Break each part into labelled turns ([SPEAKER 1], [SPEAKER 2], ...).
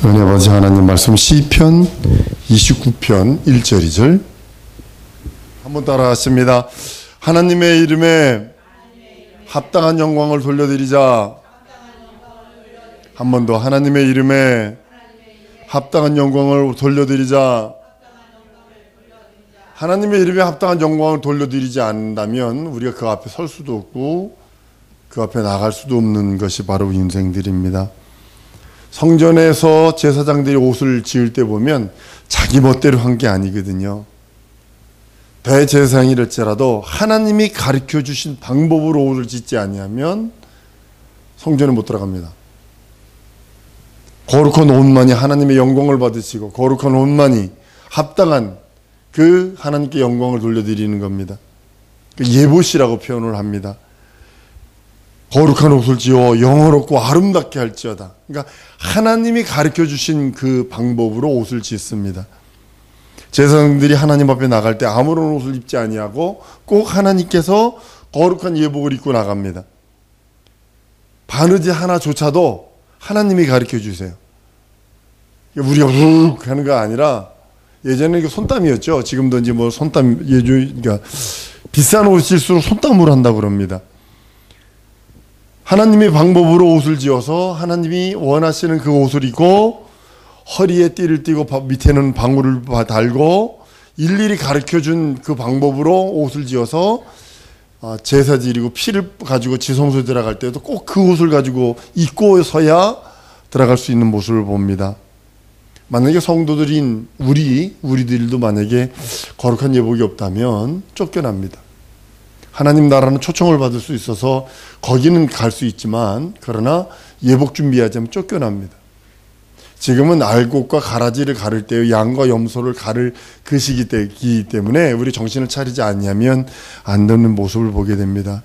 [SPEAKER 1] 은혜 아버지 하나님 말씀 시편 29편 1절 2절 한번 따라 하십니다. 하나님의 이름에 합당한 영광을 돌려드리자. 한 번 더 하나님의 이름에 합당한 영광을 돌려드리자. 하나님의 이름에 합당한 영광을 돌려드리지 않는다면 우리가 그 앞에 설 수도 없고 그 앞에 나갈 수도 없는 것이 바로 인생들입니다. 성전에서 제사장들이 옷을 지을 때 보면 자기 멋대로 한 게 아니거든요. 대제사장이랄지라도 하나님이 가르쳐 주신 방법으로 옷을 짓지 아니하면 성전에 못 들어갑니다. 거룩한 옷만이 하나님의 영광을 받으시고 거룩한 옷만이 합당한 그 하나님께 영광을 돌려드리는 겁니다. 예봇이라고 표현을 합니다. 거룩한 옷을 지어 영화롭고 아름답게 할지어다. 그러니까 하나님이 가르쳐 주신 그 방법으로 옷을 짓습니다. 제사장들이 하나님 앞에 나갈 때 아무런 옷을 입지 아니하고 꼭 하나님께서 거룩한 예복을 입고 나갑니다. 바느지 하나조차도 하나님이 가르쳐 주세요. 우리가 훅 하는 거 아니라 예전에 이게 손땀이었죠. 지금도 이제 뭐 손땀 그러니까 비싼 옷일수록 손땀으로 한다고 그럽니다. 하나님의 방법으로 옷을 지어서 하나님이 원하시는 그 옷을 입고 허리에 띠를 띠고 밑에는 방울을 달고 일일이 가르쳐준 그 방법으로 옷을 지어서 제사 드리고 피를 가지고 지성소에 들어갈 때도 꼭 그 옷을 가지고 입고서야 들어갈 수 있는 모습을 봅니다. 만약에 성도들인 우리들도 만약에 거룩한 예복이 없다면 쫓겨납니다. 하나님 나라는 초청을 받을 수 있어서 거기는 갈 수 있지만 그러나 예복 준비하지 않으면 쫓겨납니다. 지금은 알곡과 가라지를 가를 때요 양과 염소를 가를 그 시기이기 때문에 우리 정신을 차리지 않으면 안 되는 모습을 보게 됩니다.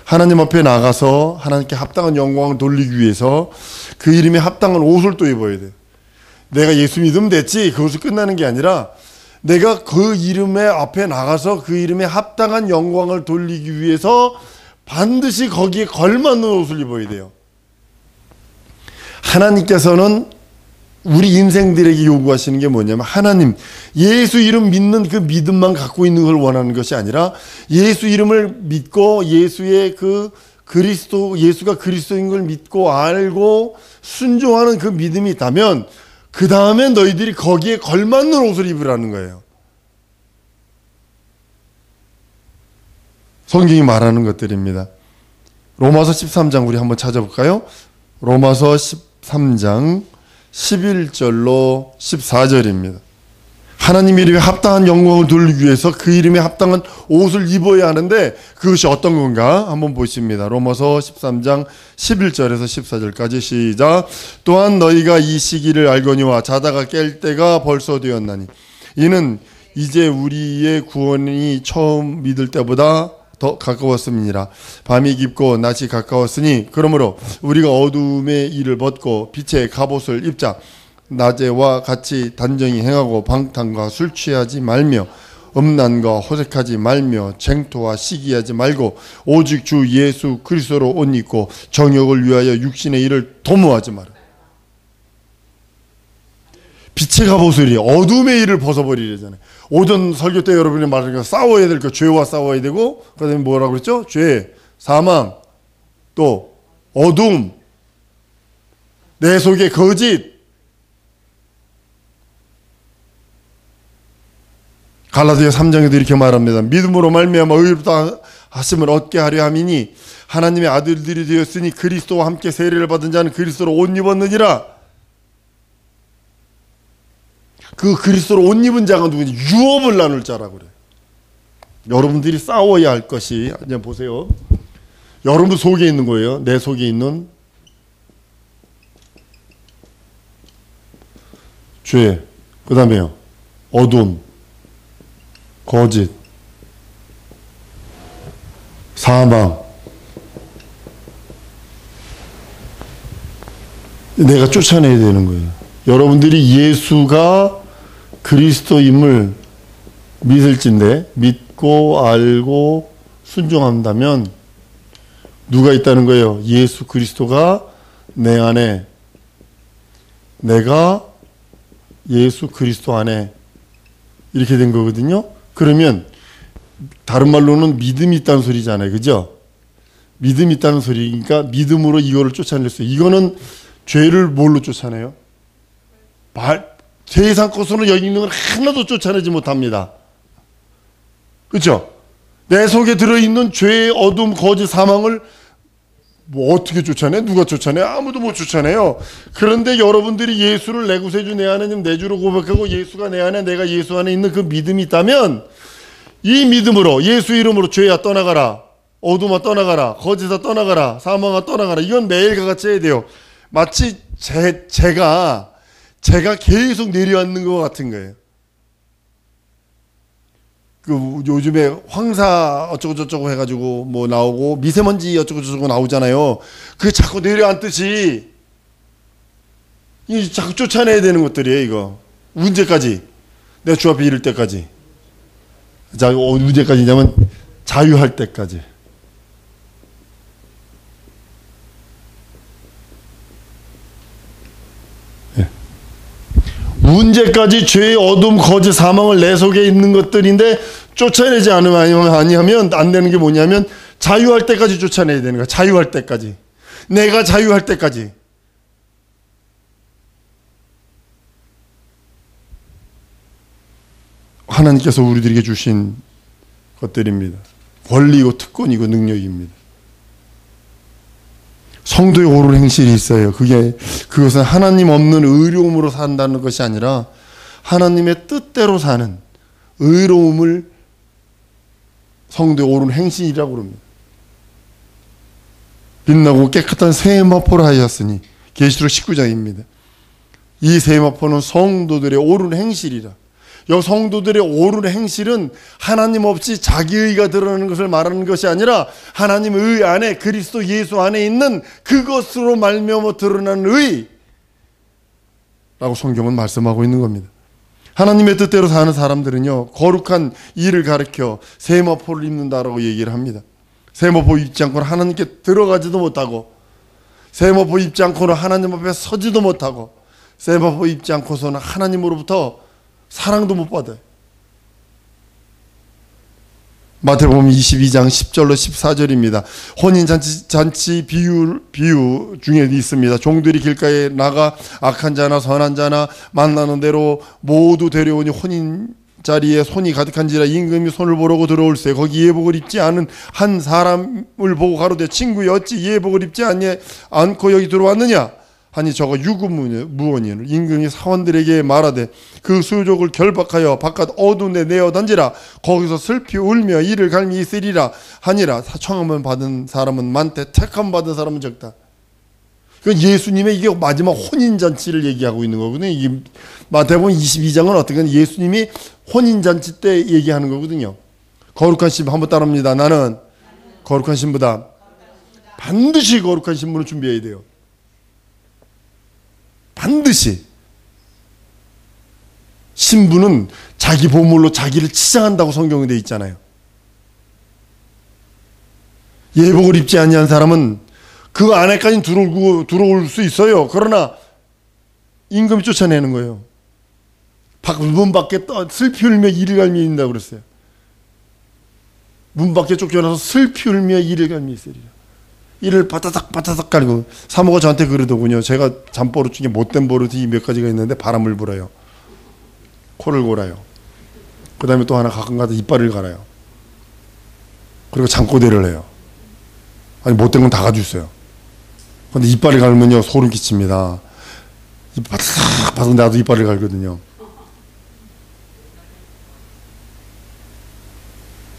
[SPEAKER 1] 하나님 앞에 나가서 하나님께 합당한 영광을 돌리기 위해서 그 이름에 합당한 옷을 또 입어야 돼요. 내가 예수 믿으면 됐지 그것이 끝나는 게 아니라 내가 그 이름의 앞에 나가서 그 이름에 합당한 영광을 돌리기 위해서 반드시 거기에 걸맞는 옷을 입어야 돼요. 하나님께서는 우리 인생들에게 요구하시는 게 뭐냐면 하나님 예수 이름 믿는 그 믿음만 갖고 있는 걸 원하는 것이 아니라 예수 이름을 믿고 예수의 그 그리스도 예수가 그리스도인 걸 믿고 알고 순종하는 그 믿음이 있다면 그 다음에 너희들이 거기에 걸맞는 옷을 입으라는 거예요. 성경이 말하는 것들입니다. 로마서 13장 우리 한번 찾아볼까요? 로마서 13장 11절로 14절입니다. 하나님 이름에 합당한 영광을 돌리기 위해서 그 이름에 합당한 옷을 입어야 하는데 그것이 어떤 건가 한번 보십니다. 로마서 13장 11절에서 14절까지 시작. 또한 너희가 이 시기를 알거니와 자다가 깰 때가 벌써 되었나니 이는 이제 우리의 구원이 처음 믿을 때보다 더 가까웠음이니라. 밤이 깊고 낮이 가까웠으니 그러므로 우리가 어둠의 일을 벗고 빛의 갑옷을 입자. 낮에와 같이 단정히 행하고 방탕과 술 취하지 말며 음란과 호색하지 말며 쟁토와 시기하지 말고 오직 주 예수 그리스도로 옷 입고 정욕을 위하여 육신의 일을 도모하지 마라. 빛의 갑옷을 어둠의 일을 벗어버리려잖아요. 오전 설교 때 여러분이 말하니까 싸워야 될 거 죄와 싸워야 되고 그다음에 뭐라고 그랬죠? 죄, 사망, 또 어둠, 내 속에 거짓. 갈라디아 3장에도 이렇게 말합니다. 믿음으로 말미암아 의롭다 하심을 얻게 하려 함이니 하나님의 아들들이 되었으니 그리스도와 함께 세례를 받은 자는 그리스도로 옷 입었느니라. 그 그리스도로 옷 입은 자가 누구니? 유업을 나눌 자라고 그래요. 여러분들이 싸워야 할 것이 그냥 보세요. 여러분 속에 있는 거예요. 내 속에 있는 죄, 그 다음에요 어둠, 거짓, 사망. 내가 쫓아내야 되는 거예요. 여러분들이 예수가 그리스도임을 믿을진데 믿고 알고 순종한다면 누가 있다는 거예요? 예수 그리스도가 내 안에 내가 예수 그리스도 안에 이렇게 된 거거든요. 그러면 다른 말로는 믿음이 있다는 소리잖아요. 그죠? 믿음이 있다는 소리니까 믿음으로 이거를 쫓아냈어요. 이거는 죄를 뭘로 쫓아내요? 세상 것으로 여기 있는 건 하나도 쫓아내지 못합니다. 그렇죠? 내 속에 들어있는 죄의 어둠, 거짓, 사망을 뭐 어떻게 쫓아내? 누가 쫓아내? 아무도 못 쫓아내요. 그런데 여러분들이 예수를 내 구세주 내 하나님 내 주로 고백하고 예수가 내 안에 내가 예수 안에 있는 그 믿음이 있다면 이 믿음으로 예수 이름으로 죄야 떠나가라, 어둠아 떠나가라, 거짓아 떠나가라, 사망아 떠나가라. 이건 매일과 같이 해야 돼요. 마치 제가 계속 내려앉는 것 같은 거예요. 그 요즘에 황사 어쩌고저쩌고 해가지고 뭐 나오고 미세먼지 어쩌고저쩌고 나오잖아요. 그게 자꾸 내려앉듯이 이 자꾸 쫓아내야 되는 것들이에요. 이거 언제까지? 내가 주 앞에 이를 때까지. 자, 언제까지냐면 자유할 때까지. 문제까지 죄의 어둠, 거짓, 사망을 내 속에 있는 것들인데 쫓아내지 않으면 안 되는 게 뭐냐면 자유할 때까지 쫓아내야 되는 거야. 자유할 때까지. 내가 자유할 때까지. 하나님께서 우리들에게 주신 것들입니다. 권리고 특권이고 능력입니다. 성도의 옳은 행실이 있어요. 그것은 하나님 없는 의로움으로 산다는 것이 아니라 하나님의 뜻대로 사는 의로움을 성도의 옳은 행실이라고 합니다. 빛나고 깨끗한 세마포를 하였으니 계시록 19장입니다. 이 세마포는 성도들의 옳은 행실이라. 이 성도들의 옳은 행실은 하나님 없이 자기의가 드러나는 것을 말하는 것이 아니라 하나님의 의 안에 그리스도 예수 안에 있는 그것으로 말미암아 드러나는 의라고 성경은 말씀하고 있는 겁니다. 하나님의 뜻대로 사는 사람들은요, 거룩한 일을 가르쳐 세마포를 입는다라고 얘기를 합니다. 세마포 입지 않고는 하나님께 들어가지도 못하고, 세마포 입지 않고는 하나님 앞에 서지도 못하고, 세마포 입지 않고서는 하나님으로부터 사랑도 못 받아요. 마태복음 22장 10절로 14절입니다. 혼인잔치 비유 중에 있습니다. 종들이 길가에 나가 악한 자나 선한 자나 만나는 대로 모두 데려오니 혼인자리에 손이 가득한지라 임금이 손을 보려고 들어올세. 거기 예복을 입지 않은 한 사람을 보고 가로되 친구여 어찌 예복을 입지 않고 여기 들어왔느냐 하니 저가 유구무원이니 임금이 사원들에게 말하되 그 수족을 결박하여 바깥 어두운 데 내어 던지라. 거기서 슬피 울며 이를 갈미 있으리라 하니라. 청함을 받은 사람은 많되 택함 받은 사람은 적다. 그러니까 예수님의 이게 마지막 혼인잔치를 얘기하고 있는 거거든요. 이게 마태복음 22장은 어떻게 예수님이 혼인잔치 때 얘기하는 거거든요. 거룩한 신부 한번 따라합니다. 나는 거룩한 신부다. 반드시 거룩한 신부를 준비해야 돼요. 반드시. 신부는 자기 보물로 자기를 치장한다고 성경에 되어 있잖아요. 예복을 입지 아니한 사람은 그 안에까지 들어올 수 있어요. 그러나 임금이 쫓아내는 거예요. 문 밖에 슬피 울며 이를 갈미 있는다고 그랬어요. 문 밖에 쫓겨나서 슬피 울며 이를 갈미 있으리라. 이를 바다닥 깔고. 사모가 저한테 그러더군요. 제가 잠버릇 중에 못된 버릇이 몇 가지가 있는데 바람을 불어요. 코를 골아요. 그 다음에 또 하나 가끔가다 이빨을 갈아요. 그리고 잠꼬대를 해요. 아니 못된 건 다 가지고 있어요. 근데 이빨을 갈면요 소름 끼칩니다. 바닥바닥 나도 이빨을 갈거든요.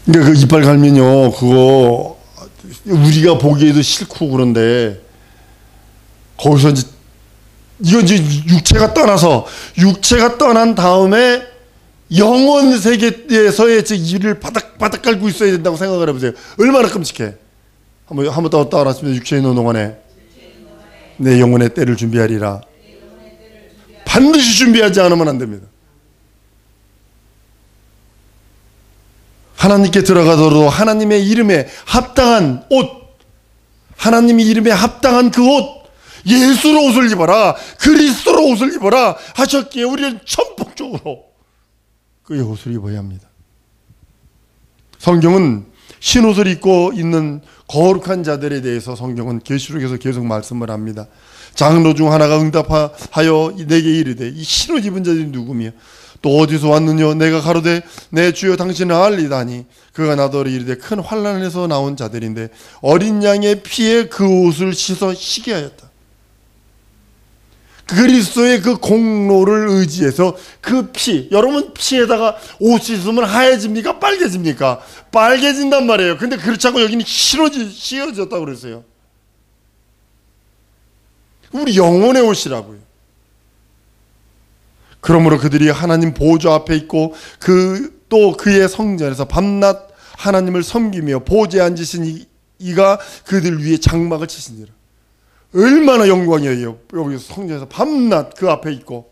[SPEAKER 1] 그러니까 그 이빨 갈면요 그거 우리가 보기에도 싫고 그런데 거기서 이건 이제 육체가 떠난 다음에 영원 세계에서의 이를 바닥 깔고 있어야 된다고 생각을 해보세요. 얼마나 끔찍해. 한번 더 따라하시면 육체에 있는 동안에 내 영혼의 때를 준비하리라. 반드시 준비하지 않으면 안 됩니다. 하나님께 들어가더라도 하나님의 이름에 합당한 옷, 하나님의 이름에 합당한 그 옷, 예수로 옷을 입어라, 그리스도로 옷을 입어라 하셨기에 우리는 전폭적으로 그의 옷을 입어야 합니다. 성경은 흰옷을 입고 있는 거룩한 자들에 대해서 성경은 계시록에서 계속 말씀을 합니다. 장로 중 하나가 응답하여 내게 이르되 이 흰옷 입은 자들이 누구며 또 어디서 왔느냐? 내가 가로되 내 주여 당신을 알리다니. 그가 나더러 이르되 큰 환난에서 나온 자들인데 어린 양의 피에 그 옷을 씻어 시게 하였다. 그리스도의 그 공로를 의지해서 그 피, 여러분 피에다가 옷 씻으면 하얘집니까? 빨개집니까? 빨개진단 말이에요. 근데 그렇지 않고 여기는 씌어졌다고 그랬어요. 우리 영혼의 옷이라고요. 그러므로 그들이 하나님 보좌 앞에 있고 또 그의 성전에서 밤낮 하나님을 섬기며 보좌에 앉으신 이가 그들 위에 장막을 치시니라. 얼마나 영광이에요. 여기 성전에서 밤낮 그 앞에 있고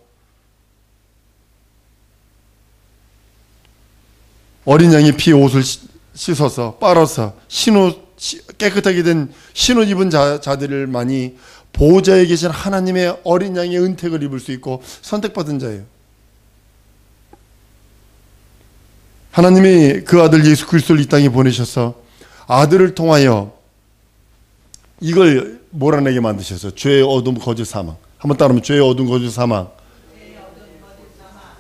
[SPEAKER 1] 어린 양의 피에 옷을 씻어서 빨아서 깨끗하게 된 흰옷 입은 자들만이 보좌에 계신 하나님의 어린 양의 은택을 입을 수 있고 선택받은 자예요. 하나님이 그 아들 예수 그리스도를 이 땅에 보내셔서 아들을 통하여 이걸 몰아내게 만드셔서 죄의 어둠 거짓 사망. 한번 따르면 죄의 어둠 거짓 사망.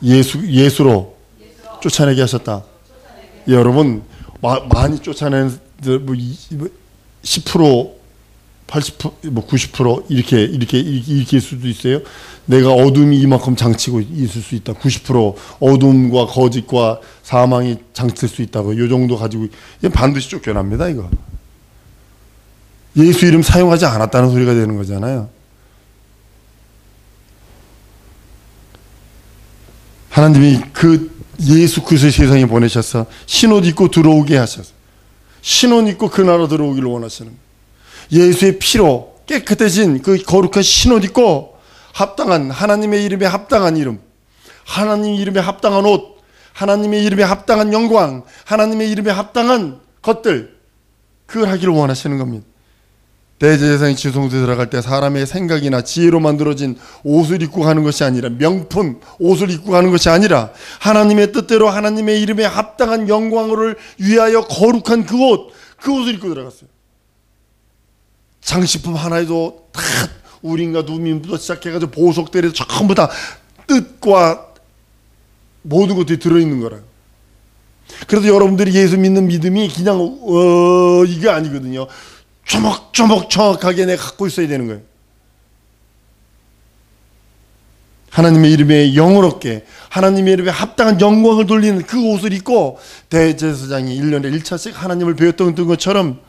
[SPEAKER 1] 예수로 쫓아내게 하셨다. 여러분 많이 쫓아내는 10% 80%, 90% 이렇게 있을 수도 있어요. 내가 어둠이 이만큼 장치고 있을 수 있다. 90% 어둠과 거짓과 사망이 장칠 수 있다고. 이 정도 가지고 반드시 쫓겨납니다. 이거 예수 이름 사용하지 않았다는 소리가 되는 거잖아요. 하나님이 그 예수 그리스도 세상에 보내셔서 흰옷 입고 들어오게 하셔서 흰옷 입고 그 나라 들어오기를 원하시는 거예요. 예수의 피로 깨끗해진 그 거룩한 흰옷 입고 합당한 하나님의 이름에 합당한 이름, 하나님 이름에 합당한 옷, 하나님의 이름에 합당한 영광, 하나님의 이름에 합당한 것들, 그걸 하기를 원하시는 겁니다. 대제사장이 지성소에 들어갈 때 사람의 생각이나 지혜로 만들어진 옷을 입고 가는 것이 아니라 명품 옷을 입고 가는 것이 아니라 하나님의 뜻대로 하나님의 이름에 합당한 영광을 위하여 거룩한 그 옷을 입고 들어갔어요. 장식품 하나에도 다 우린과 누민부터 시작해가지고 보석들에도 전부 다 뜻과 모든 것들이 들어있는 거라요. 그래서 여러분들이 예수 믿는 믿음이 그냥 이게 아니거든요. 조목조목 정확하게 내가 갖고 있어야 되는 거예요. 하나님의 이름에 영어롭게 하나님의 이름에 합당한 영광을 돌리는 그 옷을 입고 대제사장이 1년에 1차씩 하나님을 배웠던 것처럼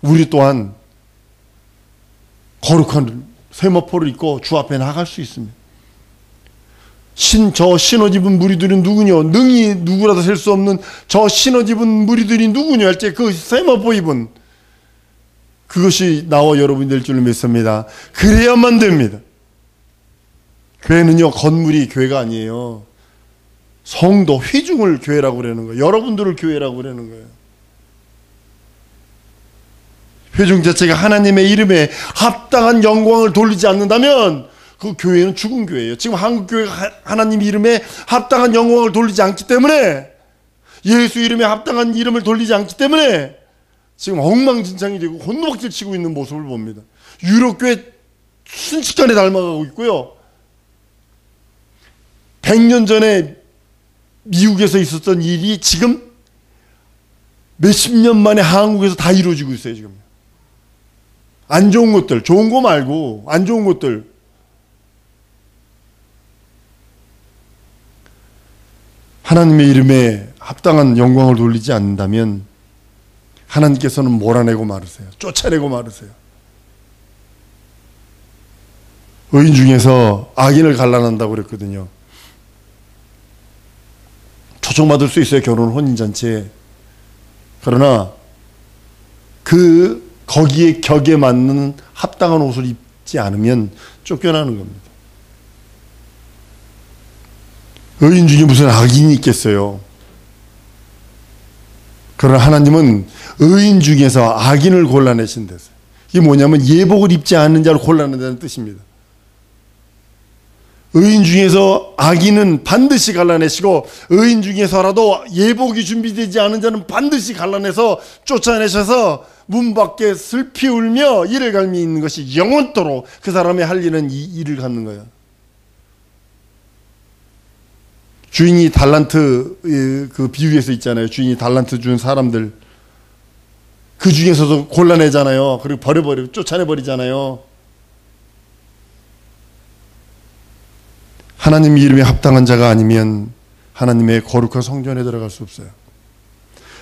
[SPEAKER 1] 우리 또한 거룩한 세마포를 입고 주 앞에 나갈 수 있습니다. 저 흰옷 입은 무리들은 누구냐? 능히 누구라도 셀 수 없는 저 흰옷 입은 무리들이 누구냐 할 때 그 세마포 입은 그것이 나와 여러분이 될 줄을 믿습니다. 그래야만 됩니다. 교회는요, 건물이 교회가 아니에요. 성도, 회중을 교회라고 그러는 거예요. 여러분들을 교회라고 그러는 거예요. 회중 자체가 하나님의 이름에 합당한 영광을 돌리지 않는다면 그 교회는 죽은 교회예요. 지금 한국 교회가 하나님 이름에 합당한 영광을 돌리지 않기 때문에, 예수 이름에 합당한 이름을 돌리지 않기 때문에 지금 엉망진창이 되고 혼노박질 치고 있는 모습을 봅니다. 유럽 교회 순식간에 닮아가고 있고요. 100년 전에 미국에서 있었던 일이 지금 몇십 년 만에 한국에서 다 이루어지고 있어요. 지금 안 좋은 것들, 좋은 거 말고 안 좋은 것들. 하나님의 이름에 합당한 영광을 돌리지 않는다면 하나님께서는 몰아내고 마르세요. 쫓아내고 마르세요. 의인 중에서 악인을 갈라낸다고 그랬거든요. 초청받을 수 있어요. 결혼 혼인잔치에. 그러나 거기에 격에 맞는 합당한 옷을 입지 않으면 쫓겨나는 겁니다. 의인 중에 무슨 악인이 있겠어요. 그러나 하나님은 의인 중에서 악인을 골라내신댔어요. 이게 뭐냐면 예복을 입지 않는 자를 골라낸다는 뜻입니다. 의인 중에서 악인은 반드시 갈라내시고 의인 중에서라도 예복이 준비되지 않은 자는 반드시 갈라내서 쫓아내셔서 문 밖에 슬피 울며 이를 갈미 있는 것이 영원토록 그 사람의 할 일은 이 일을 갖는 거예요. 주인이 달란트 그 비유에서 있잖아요. 주인이 달란트 준 사람들 그 중에서도 골라내잖아요. 그리고 버려버리고 쫓아내버리잖아요. 하나님 이름에 합당한 자가 아니면 하나님의 거룩한 성전에 들어갈 수 없어요.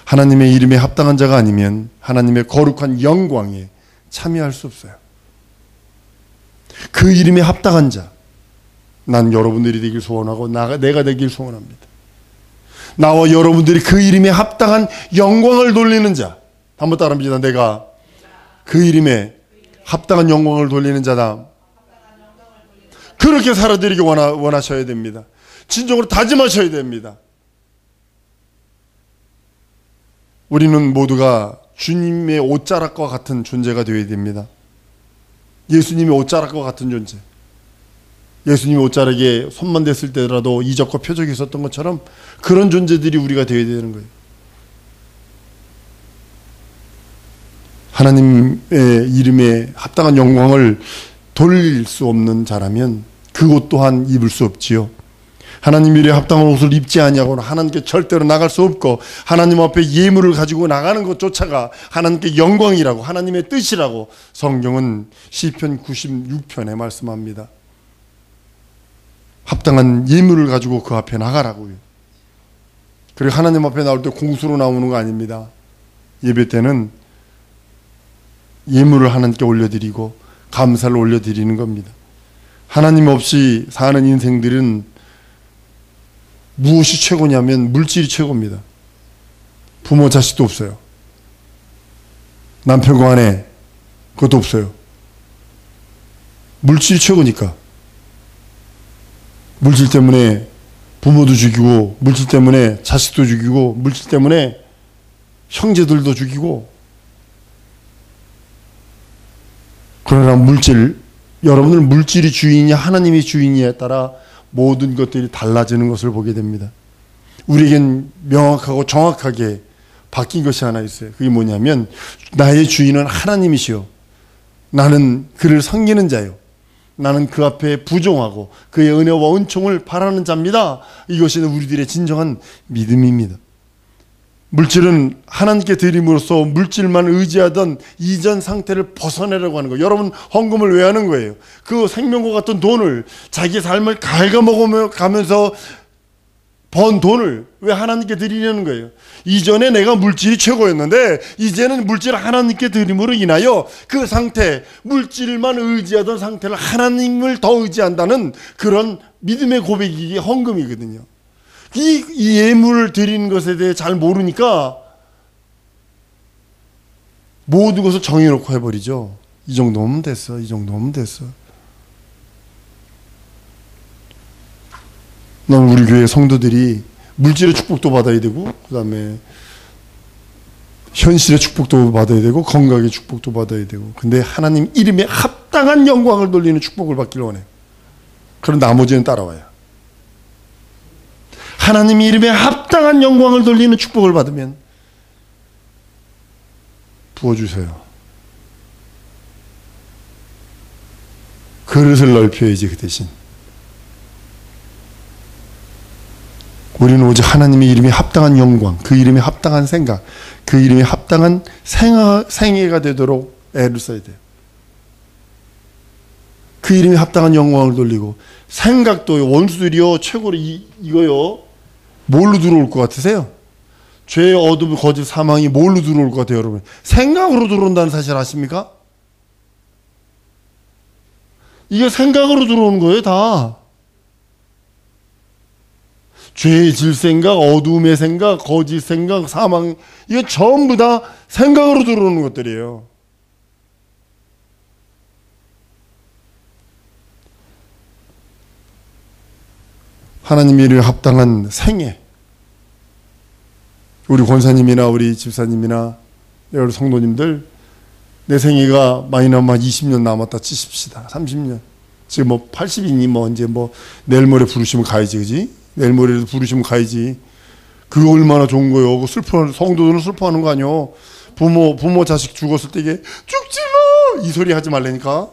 [SPEAKER 1] 하나님의 이름에 합당한 자가 아니면 하나님의 거룩한 영광에 참여할 수 없어요. 그 이름에 합당한 자, 난 여러분들이 되길 소원하고 내가 되길 소원합니다. 나와 여러분들이 그 이름에 합당한 영광을 돌리는 자, 한번 따라합니다. 내가 그 이름에 합당한 영광을 돌리는 자다. 그렇게 살아드리기 원하셔야 됩니다. 진정으로 다짐하셔야 됩니다. 우리는 모두가 주님의 옷자락과 같은 존재가 되어야 됩니다. 예수님의 옷자락과 같은 존재. 예수님의 옷자락에 손만 댔을 때라도 이적과 표적이 있었던 것처럼 그런 존재들이 우리가 되어야 되는 거예요. 하나님의 이름에 합당한 영광을 돌릴 수 없는 자라면 그 옷 또한 입을 수 없지요. 하나님 이름에 합당한 옷을 입지 아니하고는 하나님께 절대로 나갈 수 없고 하나님 앞에 예물을 가지고 나가는 것조차가 하나님께 영광이라고 하나님의 뜻이라고 성경은 시편 96편에 말씀합니다. 합당한 예물을 가지고 그 앞에 나가라고요. 그리고 하나님 앞에 나올 때 공수로 나오는 거 아닙니다. 예배 때는 예물을 하나님께 올려드리고 감사를 올려드리는 겁니다. 하나님 없이 사는 인생들은 무엇이 최고냐면 물질이 최고입니다. 부모 자식도 없어요. 남편과 아내 그것도 없어요. 물질이 최고니까. 물질 때문에 부모도 죽이고 물질 때문에 자식도 죽이고 물질 때문에 형제들도 죽이고. 그러나 여러분들 물질이 주인이냐 하나님이 주인이냐에 따라 모든 것들이 달라지는 것을 보게 됩니다. 우리에겐 명확하고 정확하게 바뀐 것이 하나 있어요. 그게 뭐냐면 나의 주인은 하나님이시오. 나는 그를 섬기는 자요. 나는 그 앞에 부종하고 그의 은혜와 은총을 바라는 자입니다. 이것이 우리들의 진정한 믿음입니다. 물질은 하나님께 드림으로써 물질만 의지하던 이전 상태를 벗어내려고 하는 거예요. 여러분 헌금을 왜 하는 거예요? 그 생명과 같은 돈을 자기 삶을 갉아먹으면서 번 돈을 왜 하나님께 드리려는 거예요? 이전에 내가 물질이 최고였는데 이제는 물질을 하나님께 드림으로 인하여 그 상태, 물질만 의지하던 상태를 하나님을 더 의지한다는 그런 믿음의 고백이 헌금이거든요. 이 예물을 드리는 것에 대해 잘 모르니까 모든 것을 정해놓고 해버리죠. 이 정도면 됐어. 이 정도면 됐어. 난 우리 교회 성도들이 물질의 축복도 받아야 되고 그 다음에 현실의 축복도 받아야 되고 건강의 축복도 받아야 되고 근데 하나님 이름에 합당한 영광을 돌리는 축복을 받기를 원해요. 그럼 나머지는 따라와요. 하나님 이름에 합당한 영광을 돌리는 축복을 받으면 부어주세요. 그릇을 넓혀야지 그 대신. 우리는 오직 하나님의 이름에 합당한 영광, 그 이름에 합당한 생각, 그 이름에 합당한 생애가 되도록 애를 써야 돼요. 그 이름에 합당한 영광을 돌리고 생각도 원수들이요 최고로 이거요 뭘로 들어올 것 같으세요? 죄의 어둠, 거짓, 사망이 뭘로 들어올 것 같아요, 여러분? 생각으로 들어온다는 사실 아십니까? 이게 생각으로 들어오는 거예요, 다. 죄의 질 생각, 어둠의 생각, 거짓 생각, 사망, 이게 전부 다 생각으로 들어오는 것들이에요. 하나님 이름에 합당한 생애. 우리 권사님이나 우리 집사님이나 여러 성도님들 내 생애가 마이너마 20년 남았다 치십시다. 30년. 지금 뭐 80이니 뭐 이제 뭐 내일 모레 부르시면 가야지, 그지? 내일 모레도 부르시면 가야지. 그거 얼마나 좋은 거요. 그 성도들은 슬퍼하는 거 아니요. 부모 자식 죽었을 때 이게 죽지 마! 이 소리 하지 말라니까.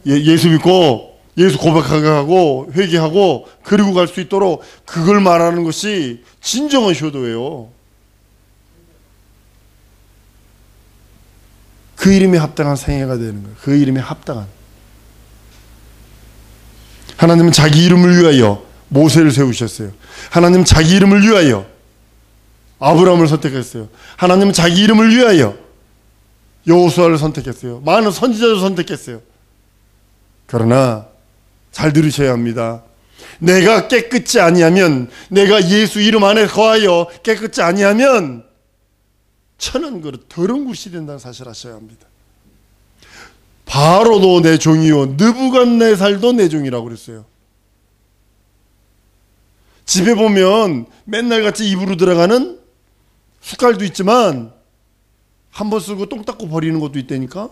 [SPEAKER 1] 예수 믿고 예수 고백하고 회개하고 그리고 갈 수 있도록 그걸 말하는 것이 진정한 효도예요. 그 이름에 합당한 생애가 되는 거예요. 그 이름에 합당한. 하나님은 자기 이름을 위하여 모세를 세우셨어요. 하나님은 자기 이름을 위하여 아브라함을 선택했어요. 하나님은 자기 이름을 위하여 여호수아를 선택했어요. 많은 선지자를 선택했어요. 그러나 잘 들으셔야 합니다. 내가 깨끗지 아니하면, 내가 예수 이름 안에 거하여 깨끗지 아니하면 천한 그릇 더러운 굿이 된다는 사실 아셔야 합니다. 바로도 내 종이요 느부갓네살도 내 종이라고 그랬어요. 집에 보면 맨날 같이 입으로 들어가는 숟갈도 있지만 한 번 쓰고 똥 닦고 버리는 것도 있다니까.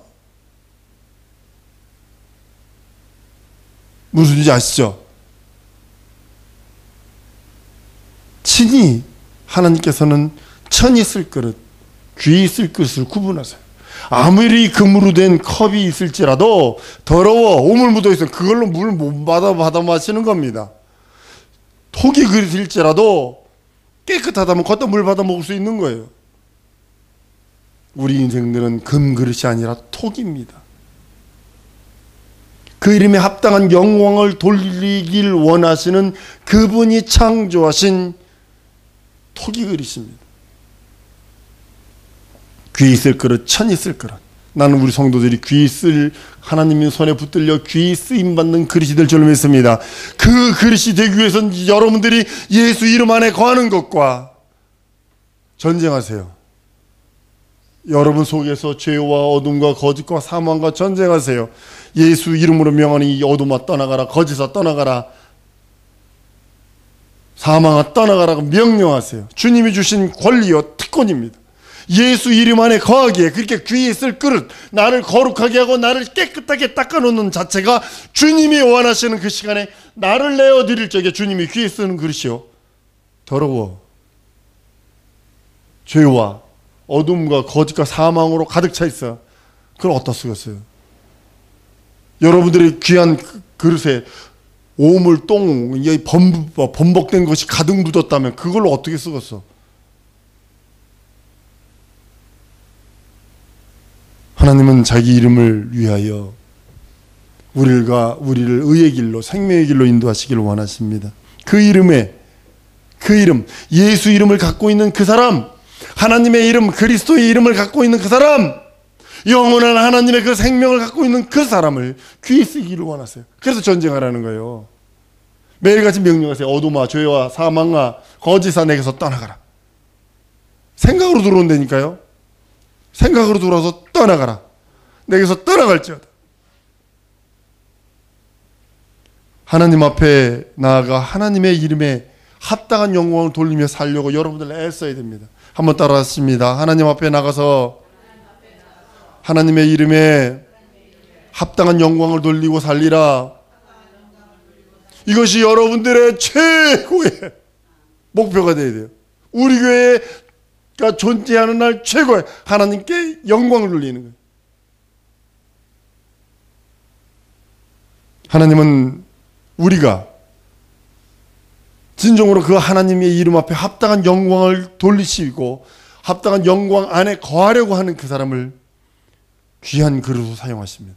[SPEAKER 1] 무슨 뜻인지 아시죠? 친히 하나님께서는 천이 쓸 그릇, 귀 쓸 그릇을 구분하세요. 아무리 금으로 된 컵이 있을지라도 더러워 오물 묻어 있으면 그걸로 물 못 받아 마시는 겁니다. 토기 그릇일지라도 깨끗하다면 걷다 물 받아 먹을 수 있는 거예요. 우리 인생들은 금 그릇이 아니라 토기입니다. 그 이름에 합당한 영광을 돌리길 원하시는 그분이 창조하신 토기 그릇입니다. 귀 있을 그릇, 천 있을 그릇. 나는 우리 성도들이 귀 있을, 하나님의 손에 붙들려 귀 쓰임받는 그릇이 될 줄로 믿습니다. 그 그릇이 되기 위해서는 여러분들이 예수 이름 안에 거하는 것과 전쟁하세요. 여러분 속에서 죄와 어둠과 거짓과 사망과 전쟁하세요. 예수 이름으로 명하니 이 어둠아 떠나가라, 거짓아 떠나가라, 사망아 떠나가라고 명령하세요. 주님이 주신 권리요 특권입니다. 예수 이름 안에 거하기에 그렇게 귀에 쓸 그릇, 나를 거룩하게 하고 나를 깨끗하게 닦아놓는 자체가 주님이 원하시는 그 시간에 나를 내어드릴 적에 주님이 귀에 쓰는 그릇이요 더러워 죄와 어둠과 거짓과 사망으로 가득 차 있어. 그걸 어디다 쓰겠어요? 여러분들의 귀한 그릇에 오물, 똥, 범벅된 것이 가득 묻었다면 그걸로 어떻게 쓰겠어? 하나님은 자기 이름을 위하여 우리를 의의 길로, 생명의 길로 인도하시기를 원하십니다. 그 이름, 예수 이름을 갖고 있는 그 사람, 하나님의 이름, 그리스도의 이름을 갖고 있는 그 사람, 영원한 하나님의 그 생명을 갖고 있는 그 사람을 귀에 쓰기를 원하세요. 그래서 전쟁하라는 거예요. 매일같이 명령하세요. 어둠아, 죄와 사망아, 거짓아 내게서 떠나가라. 생각으로 들어온다니까요. 생각으로 들어와서 떠나가라. 내게서 떠나갈지어다. 하나님 앞에 나아가 하나님의 이름에 합당한 영광을 돌리며 살려고 여러분들 애써야 됩니다. 한번 따라하십니다. 하나님 앞에 나가서 하나님의 이름에 합당한 영광을 돌리고 살리라. 이것이 여러분들의 최고의 목표가 되어야 돼요. 우리 교회가 존재하는 날 최고의 하나님께 영광을 돌리는 거예요. 하나님은 우리가 진정으로 그 하나님의 이름 앞에 합당한 영광을 돌리시고 합당한 영광 안에 거하려고 하는 그 사람을 귀한 그릇으로 사용하십니다.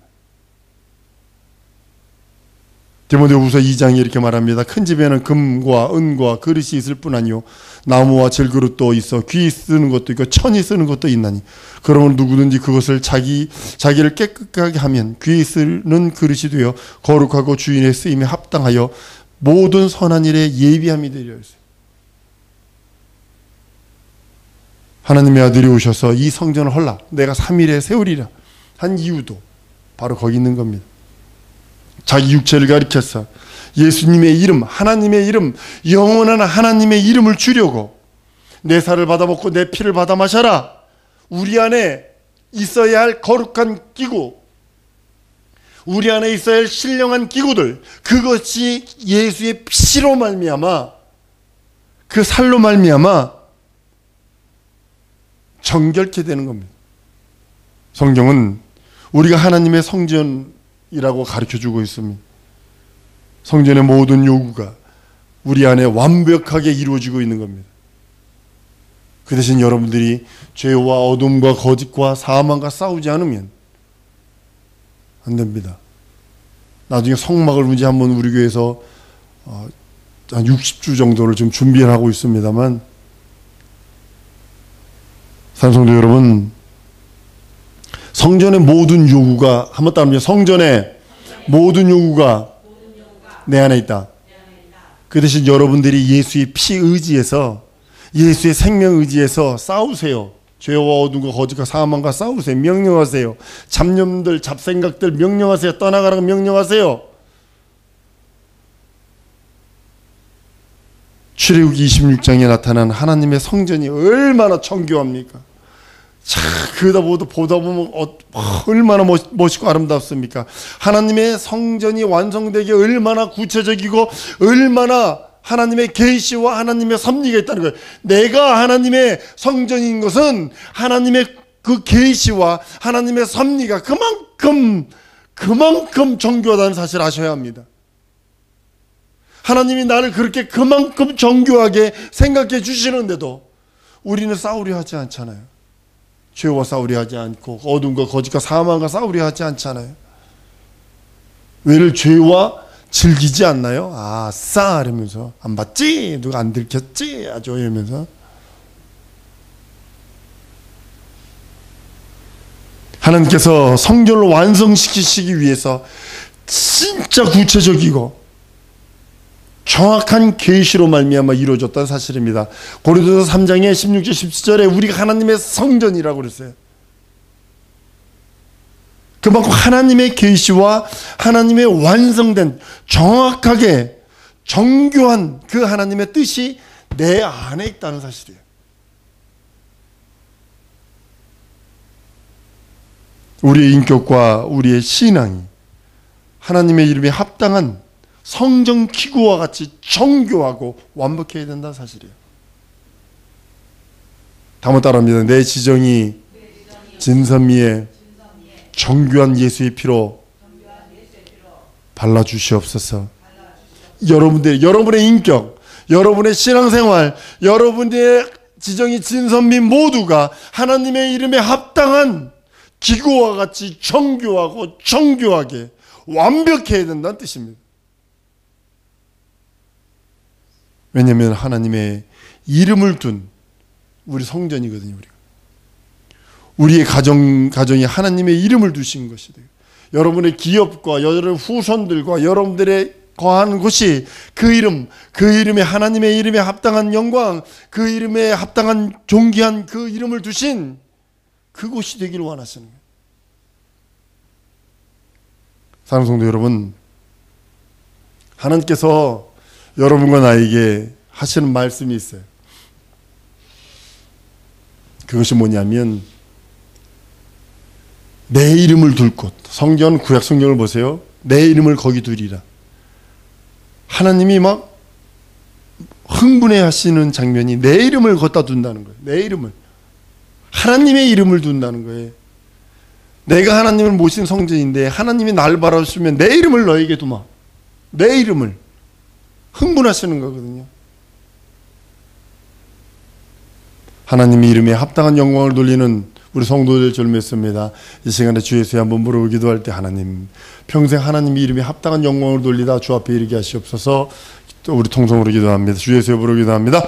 [SPEAKER 1] 디모데후서 2장에 이렇게 말합니다. 큰 집에는 금과 은과 그릇이 있을 뿐 아니요 나무와 질그릇도 있어 귀 쓰는 것도 있고 천이 쓰는 것도 있나니 그러면 누구든지 그것을 자기를 깨끗하게 하면 귀 쓰는 그릇이 되어 거룩하고 주인의 쓰임에 합당하여 모든 선한 일에 예비함이 되려 있어요. 하나님의 아들이 오셔서 이 성전을 헐라 내가 3일에 세우리라 한 이유도 바로 거기 있는 겁니다. 자기 육체를 가리켜서 예수님의 이름, 하나님의 이름, 영원한 하나님의 이름을 주려고 내 살을 받아먹고 내 피를 받아 마셔라. 우리 안에 있어야 할 거룩한 기구, 우리 안에 있어야 할 신령한 기구들, 그것이 예수의 피로 말미암아, 그 살로 말미암아 정결케 되는 겁니다. 성경은 우리가 하나님의 성전이라고 가르쳐주고 있습니다. 성전의 모든 요구가 우리 안에 완벽하게 이루어지고 있는 겁니다. 그 대신 여러분들이 죄와 어둠과 거짓과 사망과 싸우지 않으면 안 됩니다. 나중에 성막을 문제 한번 우리 교회에서 한 60주 정도를 지금 준비를 하고 있습니다만, 사랑성도 여러분, 성전의 모든 요구가, 한번 따르면 성전의 모든 요구가 내 안에 있다. 그 대신 여러분들이 예수의 피 의지에서, 예수의 생명 의지에서 싸우세요. 죄와 어둠과 거짓과 사망과 싸우세요. 명령하세요. 잡념들, 잡생각들 명령하세요. 떠나가라고 명령하세요. 출애굽기 26장에 나타난 하나님의 성전이 얼마나 정교합니까? 자, 보다 보면 얼마나 멋있고 아름답습니까? 하나님의 성전이 완성되기 얼마나 구체적이고 얼마나 하나님의 계시와 하나님의 섭리가 있다는 거예요. 내가 하나님의 성전인 것은 하나님의 그 계시와 하나님의 섭리가 그만큼 정교하다는 사실을 아셔야 합니다. 하나님이 나를 그렇게 그만큼 정교하게 생각해 주시는데도 우리는 싸우려 하지 않잖아요. 죄와 싸우려 하지 않고 어둠과 거짓과 사망과 싸우려 하지 않잖아요. 왜를 죄와 즐기지 않나요? 아싸 이러면서, 안 봤지? 누가 안 들켰지? 아주 이러면서. 하나님께서 성전을 완성시키시기 위해서 진짜 구체적이고 정확한 계시로 말미암아 이루어졌다는 사실입니다. 고린도서 3장의 16절 17절에 우리가 하나님의 성전이라고 그랬어요. 그만큼 하나님의 계시와 하나님의 완성된 정확하게 정교한 그 하나님의 뜻이 내 안에 있다는 사실이에요. 우리의 인격과 우리의 신앙이 하나님의 이름에 합당한 성전 기구와 같이 정교하고 완벽해야 된다는 사실이에요. 다음 따라합니다. 내 지정이 진선미에 정교한 예수의 피로 발라주시옵소서. 여러분의 인격, 여러분의 신앙생활, 여러분의 지정이 진선미 모두가 하나님의 이름에 합당한 기구와 같이 정교하고 정교하게 완벽해야 된다는 뜻입니다. 왜냐하면 하나님의 이름을 둔 우리 성전이거든요. 우리의 가정이 하나님의 이름을 두신 것이 돼요. 여러분의 기업과 여러분의 후손들과 여러분들의 거하는 곳이 그 이름에 하나님의 이름에 합당한 영광, 그 이름에 합당한 존귀한 그 이름을 두신 그곳이 되기를 원하시는 거예요. 사랑하는 성도 여러분, 하나님께서 여러분과 나에게 하시는 말씀이 있어요. 그것이 뭐냐면 내 이름을 둘 곳. 성경 구약 성경을 보세요. 내 이름을 거기 두리라. 하나님이 막 흥분해 하시는 장면이 내 이름을 걷다 둔다는 거예요. 내 이름을. 하나님의 이름을 둔다는 거예요. 내가 하나님을 모신 성전인데 하나님이 날 바라보시면 내 이름을 너에게 두마. 내 이름을. 흥분하시는 거거든요. 하나님의 이름에 합당한 영광을 돌리는 우리 성도들 줄 믿습니다. 이 시간에 주 예수에 한번 물어보고 기도할 때 하나님, 평생 하나님의 이름에 합당한 영광을 돌리다 주 앞에 이르게 하시옵소서. 또 우리 통성으로 기도합니다. 주 예수에 부르 기도합니다.